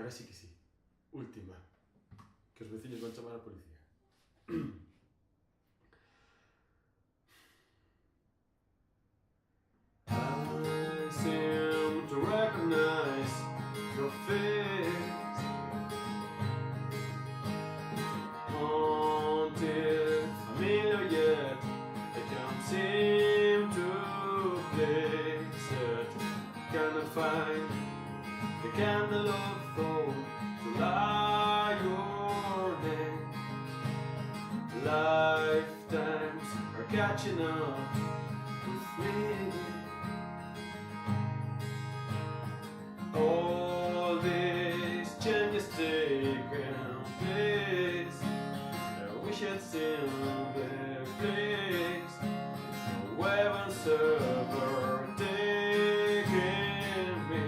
Ahora sí que sí. Última. Que os vecinos van chamar a policía. I seem to recognize your face, haunted, familiar yet I can't seem to place it. Cannot find the candle of thought to light your name. Lifetimes are catching up with me. All these changes taking place, I wish I'd seen their place. No weapons ever taken me.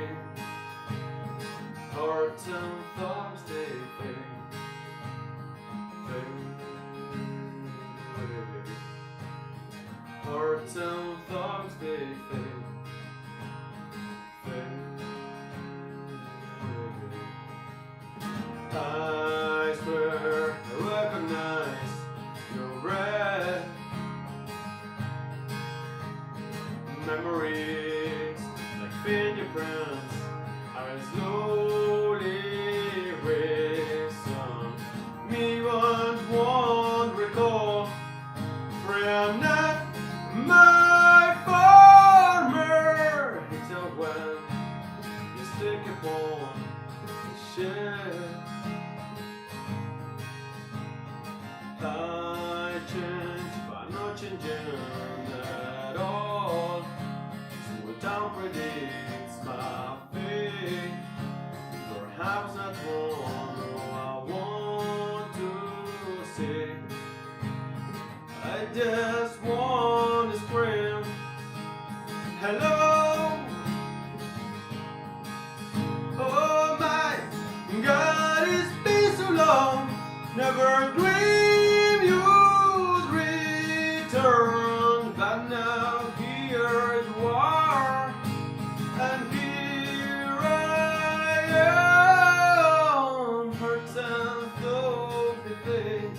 Hearts and thoughts they fade, fade. Hearts and thoughts they fade, fade. I swear I recognize your breath. Memories like fingerprints are slowly erasing. Me won't recall, friend, not my farmer. It's out when you stick upon the shed. I change by not changing at all. So time predicts my fate. Perhaps not one I want to say. I just want to scream, hello. Oh my God, it's been so long. Never dreamed you'd return, but now here you are, and here I am. Hurts and thoughts they fade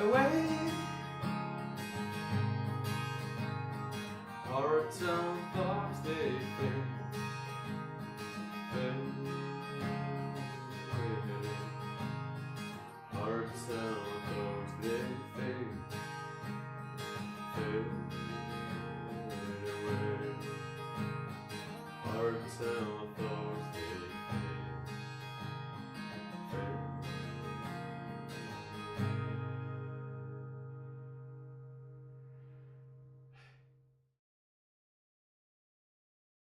away. Hearts and thoughts they fade, fade. Hearts and thoughts they fade, fade away. Hearts and